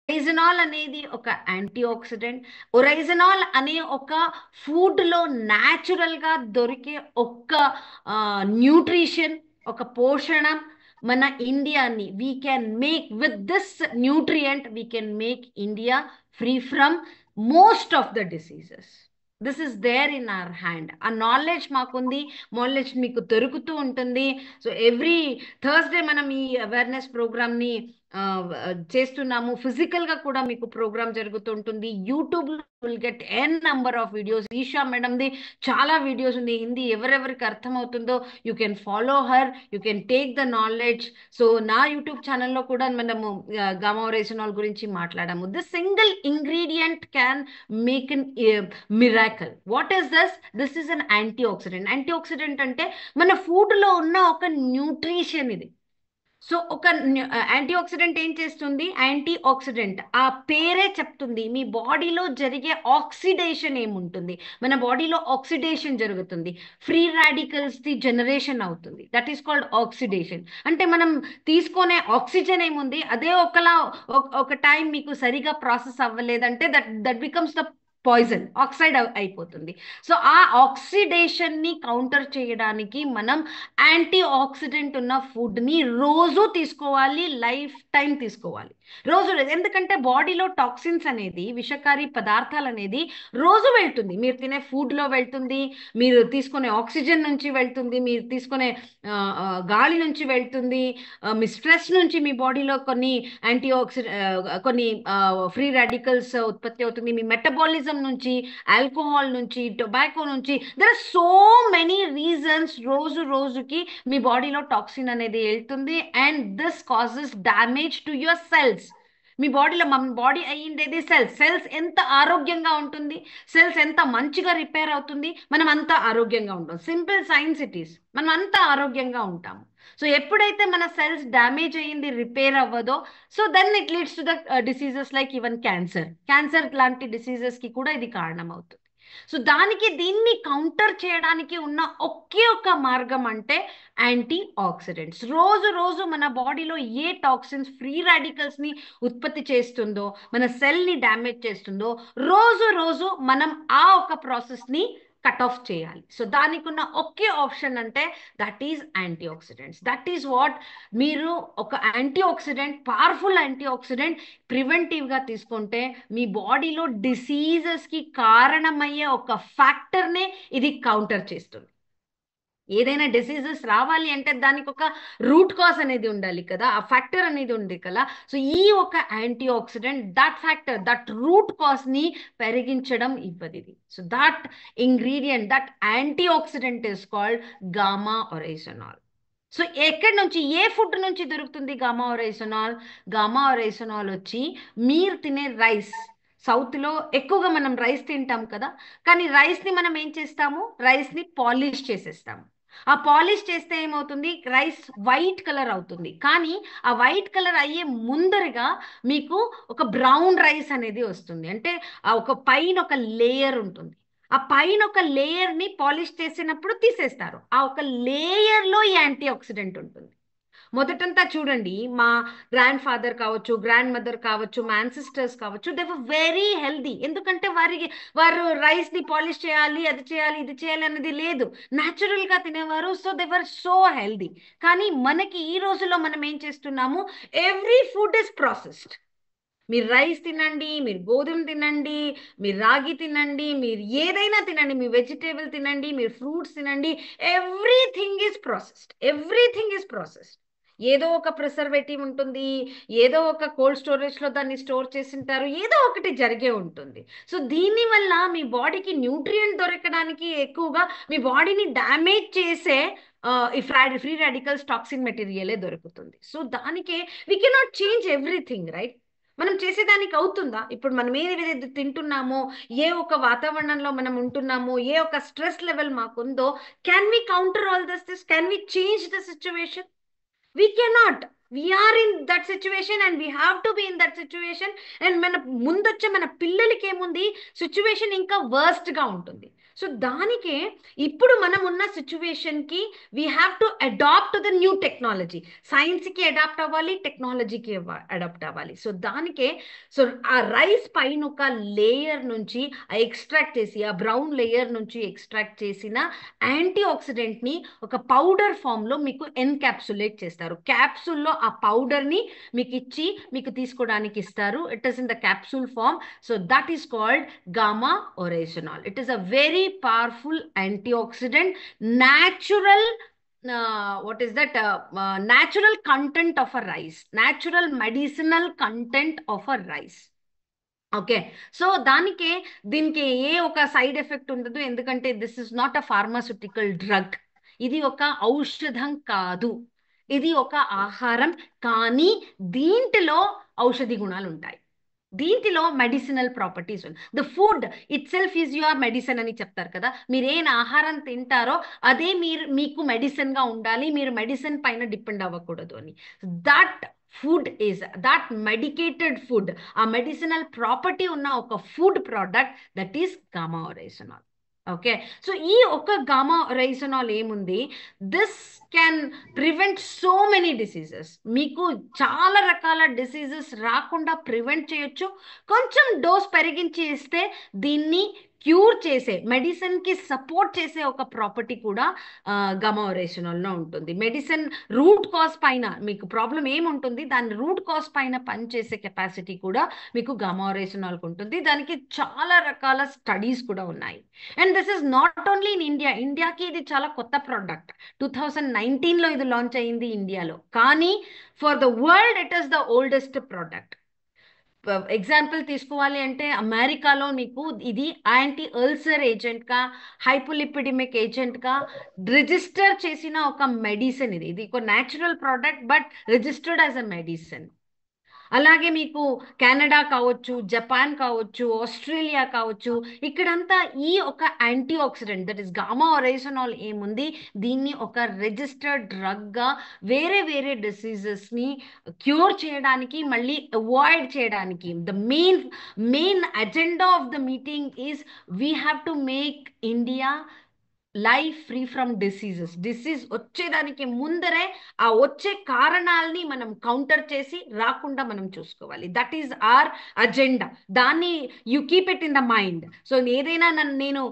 ఒరైజనాల్ అనేది ఒక anti oxidant. ఒరైజనాల్ అనే ఒక ఫుడ్లో న్యాచురల్గా దొరికే ఒక న్యూట్రిషన్, ఒక పోషణం. మన ఇండియాని we can make with this nutrient, we can make India free from most of the diseases. This is there in our hand. ఆ నాలెడ్జ్ మాకుంది, నాలెడ్జ్ మీకు దొరుకుతూ ఉంటుంది. సో ఎవ్రీ థర్స్డే మనం ఈ అవేర్నెస్ ప్రోగ్రామ్ని చేస్తున్నాము. ఫిజికల్గా కూడా మీకు ప్రోగ్రామ్ జరుగుతుంటుంది. యూట్యూబ్లో will get an number of videos. Isha మేడంది చాలా వీడియోస్ ఉంది హిందీ, ఎవరెవరికి అర్థమవుతుందో you can follow her, you can take the knowledge. So నా యూట్యూబ్ ఛానల్లో కూడా మనము గామా ఒరైజనాల్ గురించి మాట్లాడాము. This single ingredient can make an miracle. What is this? This is an antioxidant. Antioxidant అంటే మన ఫుడ్లో ఉన్న ఒక న్యూట్రిషన్ ఇది. సో ఒక యాంటీ ఆక్సిడెంట్ ఏం చేస్తుంది? యాంటీ ఆక్సిడెంట్ ఆ పేరే చెప్తుంది. మీ బాడీలో జరిగే ఆక్సిడేషన్ ఏముంటుంది, మన బాడీలో ఆక్సిడేషన్ జరుగుతుంది, ఫ్రీ రాడికల్స్ ది జనరేషన్ అవుతుంది. That is called oxidation. అంటే మనం తీసుకునే ఆక్సిజన్ ఏముంది, అదే ఒకలా ఒక టైం మీకు సరిగా ప్రాసెస్ అవ్వలేదంటే that that becomes the poison, oxide అయిపోతుంది. సో ఆ ఆక్సిడేషన్ని కౌంటర్ చేయడానికి మనం యాంటీ ఆక్సిడెంట్ ఉన్న ఫుడ్ని రోజు తీసుకోవాలి, లైఫ్ టైం తీసుకోవాలి. రోజు ఎందుకంటే బాడీలో టాక్సిన్స్ అనేది, విషకారి పదార్థాలు అనేది రోజు వెళ్తుంది. మీరు తినే ఫుడ్లో వెళ్తుంది, మీరు తీసుకునే ఆక్సిజన్ నుంచి వెళ్తుంది, మీరు తీసుకునే గాలి నుంచి వెళ్తుంది, మీ స్ట్రెస్ నుంచి మీ బాడీలో కొన్ని యాంటీ కొన్ని ఫ్రీ రాడికల్స్ ఉత్పత్తి అవుతుంది, మీ మెటబాలిజం నుంచి, ఆల్కహాల్ నుంచి, టొబాకో నుంచి. There are so many reasons. రోజు రోజుకి మీ బాడీలో టాక్సిన్ అనేది వెళ్తుంది and this causes damage to your cells. మీ బాడీలో, మన బాడీ అయ్యిండేది సెల్స్. సెల్స్ ఎంత ఆరోగ్యంగా ఉంటుంది, సెల్స్ ఎంత మంచిగా రిపేర్ అవుతుంది, మనం అంత ఆరోగ్యంగా ఉంటాం. Simple science it is. మనం అంత ఆరోగ్యంగా ఉంటాము. సో ఎప్పుడైతే మన సెల్స్ డ్యామేజ్ అయ్యింది, రిపేర్ అవ్వదో, so then it leads to the diseases like even cancer. Cancer లాంటి డిసీజెస్కి కూడా ఇది కారణం అవుతుంది. సో దానికి దీన్ని కౌంటర్ చేయడానికి ఉన్న ఒకే ఒక మార్గం అంటే యాంటీ ఆక్సిడెంట్స్. రోజు రోజు మన బాడీలో ఏ టాక్సిన్స్, ఫ్రీ రాడికల్స్ని ఉత్పత్తి చేస్తుందో, మన సెల్ని డ్యామేజ్ చేస్తుందో, రోజు రోజు మనం ఆ ఒక ప్రాసెస్ని కట్ ఆఫ్ చేయాలి. సో దానికి ఉన్న ఒకే ఆప్షన్ అంటే that is antioxidants. That is what. మీరు ఒక antioxidant, powerful antioxidant ప్రివెంటివ్గా తీసుకుంటే మీ బాడీలో డిసీజెస్కి కారణమయ్యే ఒక ఫ్యాక్టర్నే ఇది కౌంటర్ చేస్తుంది. ఏదైనా డిసీజెస్ రావాలి అంటే దానికి ఒక రూట్ కాజ్ అనేది ఉండాలి కదా, ఆ ఫ్యాక్టర్ అనేది ఉంది కదా. సో ఈ ఒక antioxidant that factor, that root కాజ్ని పెరిగించడం ఇవ్వది. So that ingredient, that antioxidant is called gamma oryzanol. So ఎక్కడి నుంచి, ఏ ఫుడ్ నుంచి దొరుకుతుంది గామా ఒరైజనాల్? గామా ఒరైజనాల్ వచ్చి మీరు తినే రైస్. సౌత్లో ఎక్కువగా మనం రైస్ తింటాం కదా, కానీ రైస్ని మనం ఏం చేస్తాము? రైస్ని పాలిష్ చేసేస్తాము. ఆ పాలిష్ చేస్తే ఏమవుతుంది? రైస్ వైట్ కలర్ అవుతుంది. కానీ ఆ వైట్ కలర్ అయ్యే ముందరగా మీకు ఒక బ్రౌన్ రైస్ అనేది వస్తుంది. అంటే ఆ ఒక పైన ఒక లేయర్ ఉంటుంది. ఆ పైన ఒక లేయర్ని పాలిష్ చేసినప్పుడు తీసేస్తారు. ఆ ఒక లేయర్లో యాంటీ ఆక్సిడెంట్ ఉంటుంది. మొదటంతా చూడండి, మా గ్రాండ్ ఫాదర్ కావచ్చు, గ్రాండ్ మదర్ కావచ్చు, మా యాన్సిస్టర్స్ కావచ్చు, దే వర్ వెరీ హెల్దీ. ఎందుకంటే వారు రైస్ని పాలిష్ చేయాలి, అది చేయాలి, ఇది చేయాలి అనేది లేదు, న్యాచురల్గా తినేవారు. So they were so healthy. కానీ మనకి ఈ రోజుల్లో మనం ఏం చేస్తున్నాము? Every food is processed. మీరు రైస్ తినండి, మీరు గోధుమ తినండి, మీరు రాగి తినండి, మీరు ఏదైనా తినండి, మీ వెజిటేబుల్ తినండి, మీరు ఫ్రూట్స్ తినండి, everything is processed. Everything is processed. ఏదో ఒక ప్రిజర్వేటివ్ ఉంటుంది, ఏదో ఒక కోల్డ్ స్టోరేజ్లో దాన్ని స్టోర్ చేసింటారు, ఏదో ఒకటి జరిగే ఉంటుంది. సో దీనివల్ల మీ బాడీకి న్యూట్రియంట్ దొరకడానికి ఎక్కువగా మీ బాడీని డ్యామేజ్ చేసే ఈ ఫ్రీ రాడికల్స్, టాక్సిన్ మెటీరియలే దొరుకుతుంది. సో దానికే we cannot change everything, right? మనం చేసేదానికి అవుతుందా? ఇప్పుడు మనం ఏది తింటున్నామో, ఏ ఒక వాతావరణంలో మనం ఉంటున్నామో, ఏ ఒక స్ట్రెస్ లెవెల్ మాకుందో, can we counter all this? Can we change the situation? We cannot. We are in that situation and we have to be in that situation. And మన ముందొచ్చే మన పిల్లలకి ఏముంది, సిచ్యువేషన్ ఇంకా వర్స్ట్గా ఉంటుంది. సో దానికే ఇప్పుడు మనం ఉన్న సిచ్యువేషన్కి we have to adapt the new technology. సైన్స్కి అడాప్ట్ అవ్వాలి, టెక్నాలజీకి అడాప్ట్ అవ్వాలి. సో దానికే సో ఆ రైస్ పైన ఒక లేయర్ నుంచి ఎక్స్ట్రాక్ట్ చేసి, ఆ బ్రౌన్ లేయర్ నుంచి ఎక్స్ట్రాక్ట్ చేసిన యాంటీ ఆక్సిడెంట్ని ఒక పౌడర్ ఫామ్లో మీకు ఎన్క్యాప్సులేట్ చేస్తారు. క్యాప్సూల్లో ఆ పౌడర్ని మీకు ఇచ్చి మీకు తీసుకోవడానికి ఇస్తారు. It is in the capsule form. So that is called gamma oryzanol. It is a very powerful antioxidant, natural what is that natural content of a rice, natural medicinal content of a rice. Okay. So దీనికి ఏ ఒక side effect ఉండదు, ఎందుకంటే this is not a pharmaceutical drug. ఇది ఒక ఔషధం కాదు, ఇది ఒక ఆహారం. కానీ దీంట్లో ఔషధి గుణాలు ఉంటాయి, దీంట్లో మెడిసినల్ ప్రాపర్టీస్ ఉన్నాయి. The food it self is your medicine అని చెప్తారు కదా. మీరు ఏం ఆహారం తింటారో అదే మీకు మెడిసిన్గా ఉండాలి, మీరు మెడిసిన్ పైన డిపెండ్ అవ్వకూడదు అని. That food is that medicated food, ఆ మెడిసినల్ ప్రాపర్టీ ఉన్న ఒక food product that is gamma oryzanol. Okay. So ఈ ఒక గామా ఒరైజనాల్ ఏముంది, this can prevent so many diseases. మీకు చాలా రకాల డిసీజెస్ రాకుండా ప్రివెంట్ చేయొచ్చు. కొంచెం డోస్ పెరిగించి ఇస్తే దీన్ని క్యూర్ చేసే, మెడిసిన్కి సపోర్ట్ చేసే ఒక ప్రాపర్టీ కూడా గామా ఒరైజనాల్లో ఉంటుంది. మెడిసిన్ రూట్ కాజ్ పైన మీకు ప్రాబ్లం ఏముంటుంది, దాని రూట్ కాజ్ పైన పనిచేసే కెపాసిటీ కూడా మీకు గామా ఒరైజనాల్కి ఉంటుంది. దానికి చాలా రకాల స్టడీస్ కూడా ఉన్నాయి. And this is not only in India. ఇండియాకి ఇది చాలా కొత్త ప్రోడక్ట్. 2019లో ఇది లాంచ్ అయింది ఇండియాలో, కానీ for the world it is the oldest product. Example తీసుకోవాలి అంటే అమెరికాలో మీకు ఇది యాంటీ అల్సర్ ఏజెంట్గా, హైపోలిపిడిమిక్ ఏజెంట్గా రిజిస్టర్ చేసిన ఒక మెడిసిన్. ఇది ఒక natural product but registered as a medicine. అలాగే మీకు కెనడా కావచ్చు, జపాన్ కావచ్చు, ఆస్ట్రేలియా కావచ్చు, ఇక్కడంతా ఈ ఒక antioxidant that is gamma oryzanol ఏముంది, దీన్ని ఒక రిజిస్టర్డ్ డ్రగ్గా వేరే వేరే డిసీజెస్ని క్యూర్ చేయడానికి, మళ్ళీ అవాయిడ్ చేయడానికి. The main agenda of the meeting is we have to make India life free from diseases. Disease వచ్చేదానికి ముందరే ఆ వచ్చే కారణాలని మనం కౌంటర్ చేసి రాకుండా మనం చూసుకోవాలి. That is our agenda. దాన్ని you keep it in the mind. So ఏదైనా నేను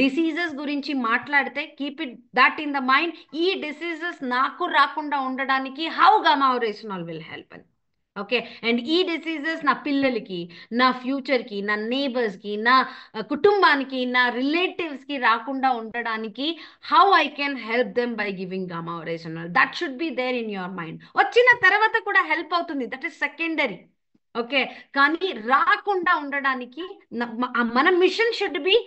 డిసీజెస్ గురించి మాట్లాడితే keep it that in the mind. ఈ డిసీజెస్ నాకు రాకుండా ఉండడానికి how gamma oryzanol will help అని. ఓకే. అండ్ ఈ డిసీజెస్ నా పిల్లలకి, నా ఫ్యూచర్కి, నా నేబర్స్కి, నా కుటుంబానికి, నా రిలేటివ్స్కి రాకుండా ఉండడానికి how I can help them by giving gamma oryzanol. That should be there in your mind. వచ్చిన తర్వాత కూడా హెల్ప్ అవుతుంది, దట్ ఈస్ సెకండరీ. ఓకే. కానీ రాకుండా ఉండడానికి మన mission should be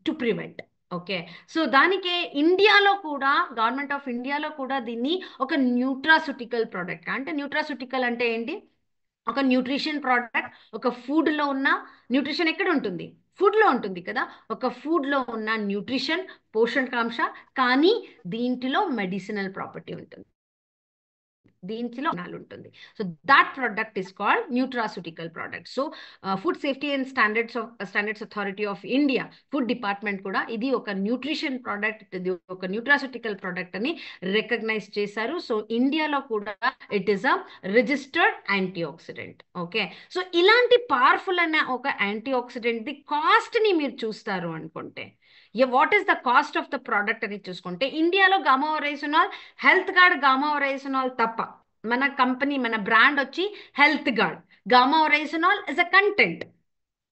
to prevent. Okay. So దానికే ఇండియాలో కూడా, గవర్నమెంట్ ఆఫ్ ఇండియాలో కూడా దీన్ని ఒక న్యూట్రాసూటికల్ ప్రోడక్ట్, అంటే న్యూట్రాసూటికల్ అంటే ఏంటి, ఒక న్యూట్రిషన్ ప్రోడక్ట్. ఒక ఫుడ్లో ఉన్న న్యూట్రిషన్ ఎక్కడ ఉంటుంది, ఫుడ్లో ఉంటుంది కదా. ఒక ఫుడ్లో ఉన్న న్యూట్రిషన్, పోషకాంశ, కానీ దీంట్లో మెడిసినల్ ప్రాపర్టీ ఉంటుంది, దీంట్లో ఉంటుంది. So that product is called nutraceutical product. So food safety and standards authority of India, food department కూడా ఇది ఒక న్యూట్రిషన్ ప్రోడక్ట్, ఇది ఒక న్యూట్రాసూటికల్ ప్రోడక్ట్ అని రికగ్నైజ్ చేశారు. సో ఇండియాలో కూడా it is a registered antioxidant. Okay. So ఇలాంటి పవర్ఫుల్ అనే ఒక యాంటీ ఆక్సిడెంట్ ది కాస్ట్ని మీరు చూస్తారు అనుకుంటే, what is the cost of the product అని చూసుకుంటే, ఇండియాలో gamma oryzanol, health guard gamma ఒరైజనాల్ తప్ప, మన కంపెనీ, మన బ్రాండ్ వచ్చి health guard. Gamma oryzanol is a content,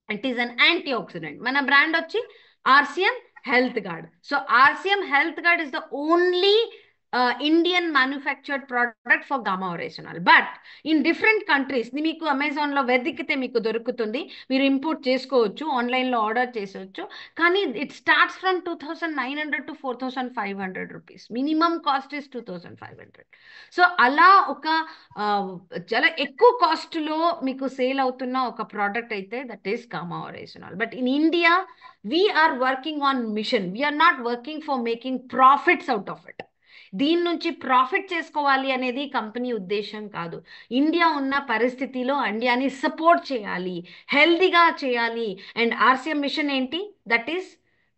it is an antioxidant. మన బ్రాండ్ వచ్చి RCM health guard. So RCM health guard is the only Indian manufactured product for gamma oryzanol. But in different countries మీకు అమెజాన్లో వెతికితే మీకు దొరుకుతుంది, మీరు import చేసుకోవచ్చు, ఆన్లైన్లో ఆర్డర్ చేసేవచ్చు. కానీ it starts from 2900 to 4500 rupees. Minimum cost is 2500. So అలా ఒక చాలా ఎక్కువ కాస్ట్లో మీకు సేల్ అవుతున్న ఒక ప్రోడక్ట్ అయితే that is gamma oryzanol. But in India we are working on mission, we are not working for making profits out of it. దీని నుంచి ప్రాఫిట్ చేసుకోవాలి అనేది కంపెనీ ఉద్దేశం కాదు. ఇండియా ఉన్న పరిస్థితిలో ఇండియాని సపోర్ట్ చేయాలి, హెల్దీగా చేయాలి. అండ్ ఆర్సిఎం మిషన్ ఏంటి, that is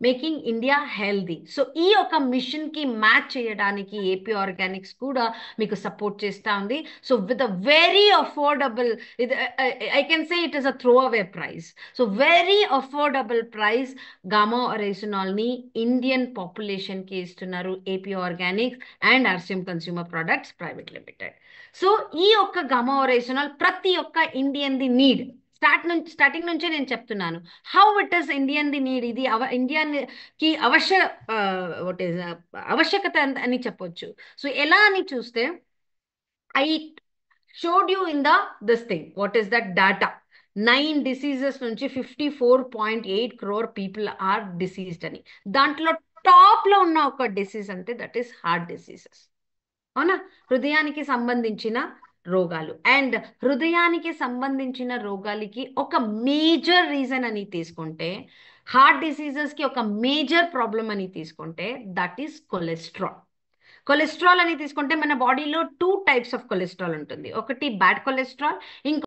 making India healthy. So ఈ ఒక మిషన్కి మ్యాచ్ చేయడానికి ఏపీ ఆర్గానిక్స్ కూడా మీకు సపోర్ట్ చేస్తూ ఉంది. So with a very affordable, ఇది I can say it is a throw away price. So very affordable price గామా ఒరైజినాల్ని ఇండియన్ పాపులేషన్కి ఇస్తున్నారు AP organics and RCM consumer products private limited. So ఈ ఒక్క గామా ఒరైజినాల్ ప్రతి ఒక్క ఇండియన్ది నీడ్. స్టార్టింగ్ నుంచే నేను చెప్తున్నాను how it is Indian the need. ఇది ఇండియన్కి ఆవశ్యకత అని చెప్పొచ్చు. సో ఎలా అని చూస్తే I showed you in this thing what is that data. 9 diseases నుంచి 54.8 crore పీపుల్ ఆర్ డిసీజ్డ్ అని. దాంట్లో టాప్లో ఉన్న ఒక డిసీజ్ అంటే దట్ ఈస్ హార్ట్ డిసీజెస్. అవునా? హృదయానికి సంబంధించిన రోగాలు. అండ్ హృదయానికి సంబంధించిన రోగాలకి ఒక మేజర్ రీజన్ అని తీసుకుంటే, హార్ట్ డిసీజెస్కి ఒక మేజర్ ప్రాబ్లం అని తీసుకుంటే దట్ ఈస్ కొలెస్ట్రాల్. కొలెస్ట్రాల్ అని తీసుకుంటే మన బాడీలో 2 types ఆఫ్ కొలెస్ట్రాల్ ఉంటుంది. ఒకటి బ్యాడ్ కొలెస్ట్రాల్, ఇంకో